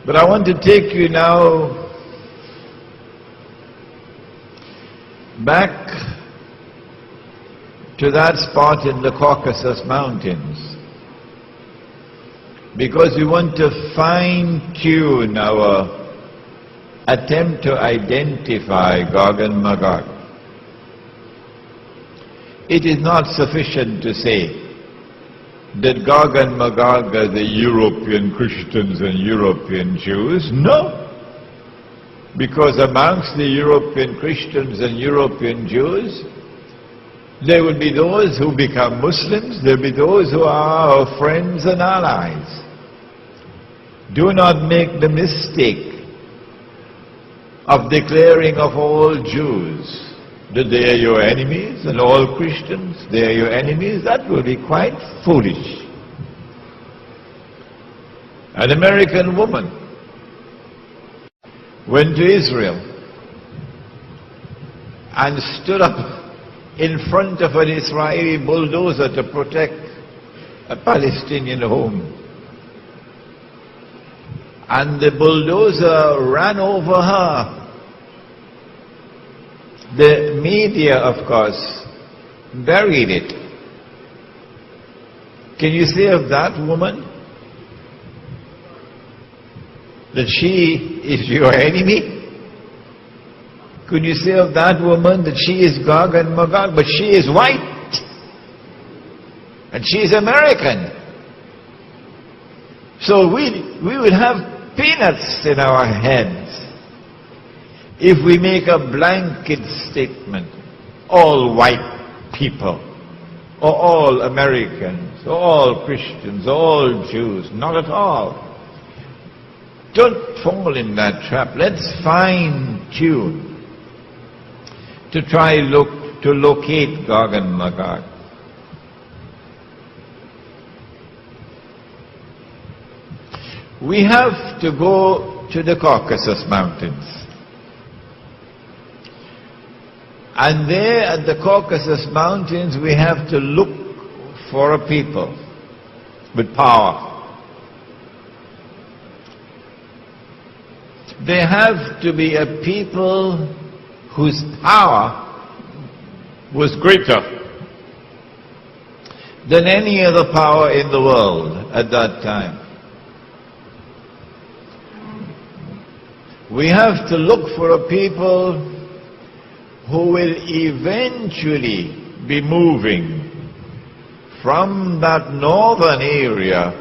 But I want to take you now back to that spot in the Caucasus Mountains, because we want to fine-tune our attempt to identify Gog and Magog. It is not sufficient to say that Gog and Magog are the European Christians and European Jews. No, because amongst the European Christians and European Jews, there will be those who become Muslims, there will be those who are our friends and allies. Do not make the mistake of declaring of all Jews that they are your enemies and all Christians, they are your enemies. That will be quite foolish. An American woman went to Israel and stood up in front of an Israeli bulldozer to protect a Palestinian home. And the bulldozer ran over her. The media, of course, buried it. Can you say of that woman that she is your enemy? Could you say of that woman that she is Gog and Magog, but she is white and she is American? So we would have peanuts in our heads if we make a blanket statement, all white people, or all Americans, or all Christians, or all Jews. Not at all. Don't fall in that trap. Let's fine-tune to try to locate Gog and Magog. We have to go to the Caucasus Mountains. And there at the Caucasus Mountains we have to look for a people with power. They have to be a people whose power was greater than any other power in the world at that time. We have to look for a people who will eventually be moving from that northern area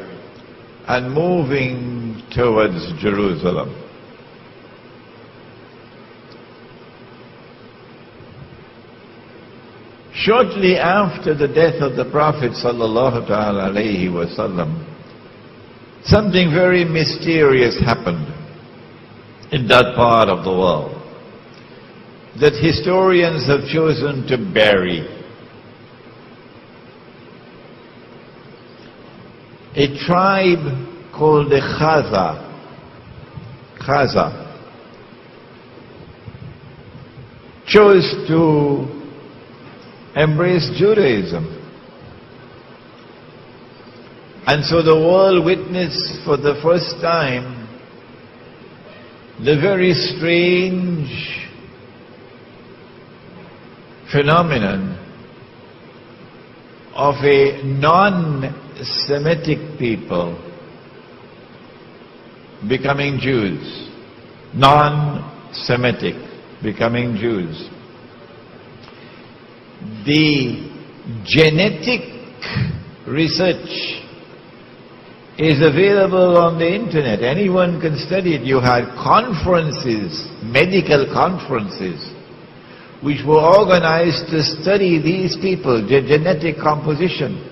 and moving towards Jerusalem. Shortly after the death of the Prophet sallallahu alaihi wasallam, something very mysterious happened in that part of the world that historians have chosen to bury. A tribe called the Khazar chose to embrace Judaism. And so the world witnessed for the first time the very strange phenomenon of a non-Semitic people becoming Jews. Non-Semitic becoming Jews. The genetic research is available on the internet. Anyone can study it. You had conferences, medical conferences, which were organized to study these people, their genetic composition.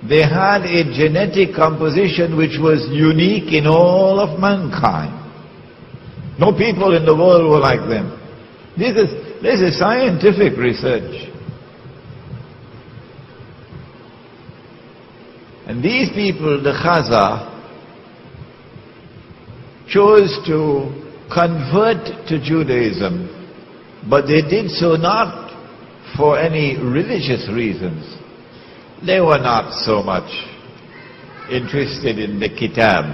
They had a genetic composition which was unique in all of mankind. No people in the world were like them. This is scientific research. And these people, the Khazar, chose to convert to Judaism, but they did so not for any religious reasons. They were not so much interested in the Kitab.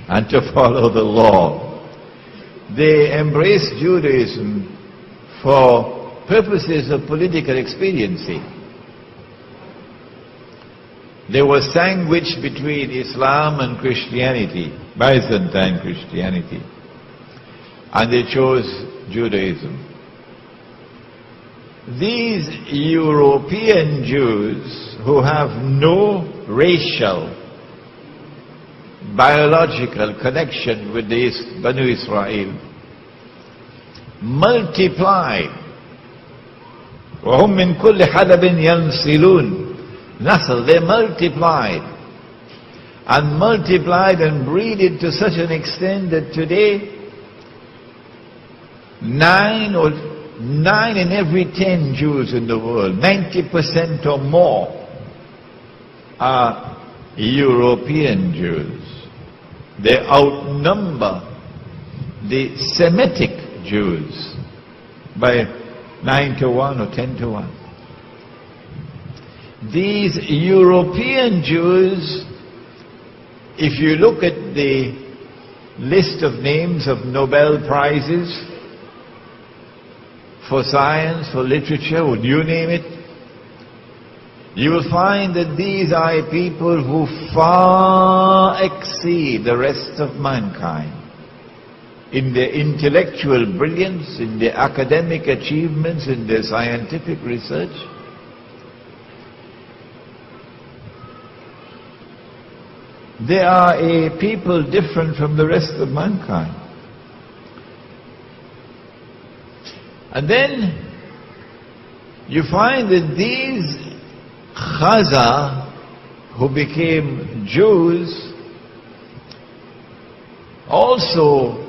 and to follow the law. They embraced Judaism for purposes of political expediency. They were sandwiched between Islam and Christianity, Byzantine Christianity, and they chose Judaism. These European Jews who have no racial, biological connection with the Banu Israel multiplied. وَهُمْ مِنْ كُلِّ حَدَبٍ يَنْسِلُونَ Nasl, they multiplied and breeded to such an extent that today 9 in every 10 Jews in the world, 90% or more, are European Jews. They outnumber the Semitic Jews by 9 to 1 or 10 to 1. These European Jews, if you look at the list of names of Nobel Prizes for science, for literature, would you name it, you will find that these are people who far exceed the rest of mankind in their intellectual brilliance, in their academic achievements, in their scientific research. They are a people different from the rest of mankind. And then you find that these Khazar who became Jews also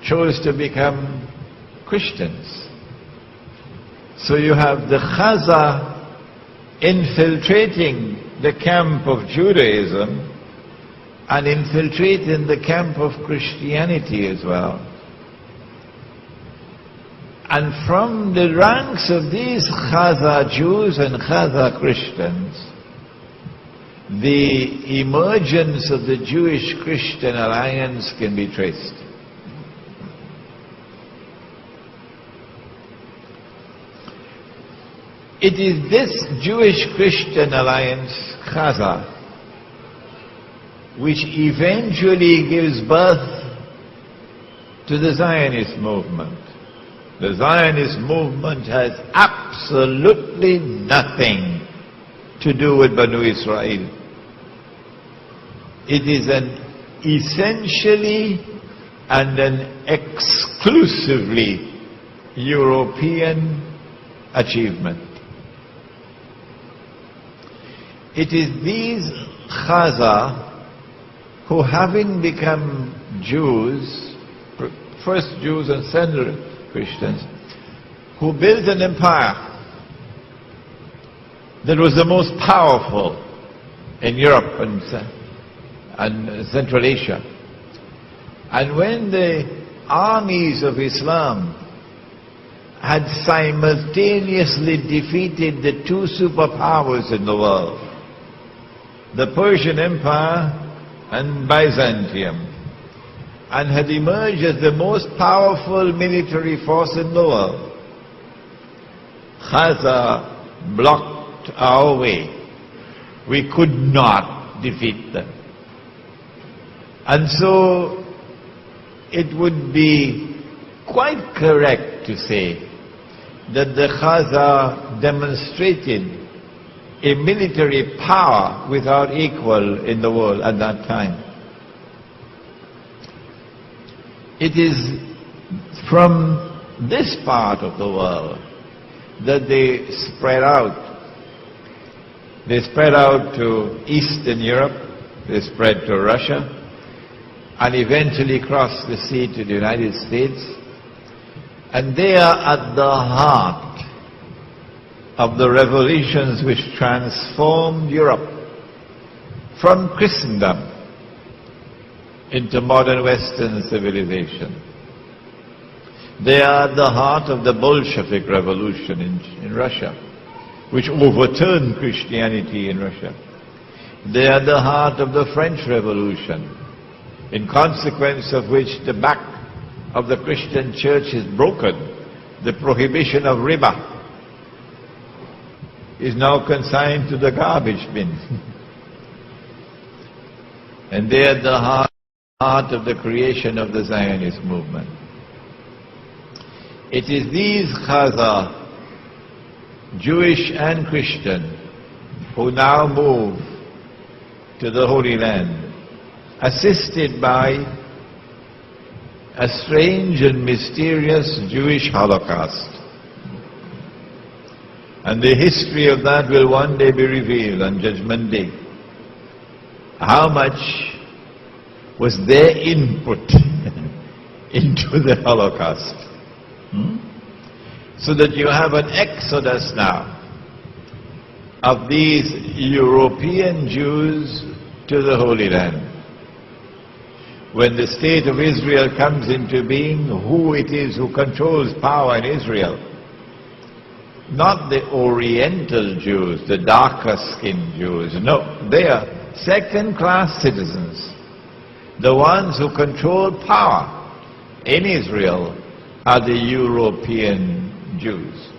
chose to become Christians. So you have the Khazar infiltrating the camp of Judaism and infiltrating the camp of Christianity as well. And from the ranks of these Khazar Jews and Khazar Christians, the emergence of the Jewish-Christian alliance can be traced. It is this Jewish-Christian alliance, Khazar, which eventually gives birth to the Zionist movement. The Zionist movement has absolutely nothing to do with Banu Israel. It is an essentially and an exclusively European achievement. It is these Khazar who, having become Jews, first Jews and then Christians, who built an empire that was the most powerful in Europe and Central Asia. And when the armies of Islam had simultaneously defeated the two superpowers in the world, the Persian Empire and Byzantium, and had emerged as the most powerful military force in the world, Khazar blocked our way. We could not defeat them. And so it would be quite correct to say that the Khazar demonstrated a military power without equal in the world at that time. It is from this part of the world that they spread out. They spread out to Eastern Europe, they spread to Russia, and eventually crossed the sea to the United States. And they are at the heart of the revolutions which transformed Europe from Christendom into modern Western civilization. They are at the heart of the Bolshevik revolution in Russia, which overturned Christianity in Russia. They are at the heart of the French Revolution, in consequence of which the back of the Christian church is broken. The prohibition of riba is now consigned to the garbage bin. And they are the heart of the creation of the Zionist movement. It is these Khazar, Jewish and Christian, who now move to the Holy Land, assisted by a strange and mysterious Jewish Holocaust. And the history of that will one day be revealed on Judgment Day. How much was their input into the Holocaust? So that you have an exodus now of these European Jews to the Holy Land. When the state of Israel comes into being, who it is who controls power in Israel? Not the Oriental Jews, the darker-skinned Jews. No, they are second-class citizens. The ones who control power in Israel are the European Jews.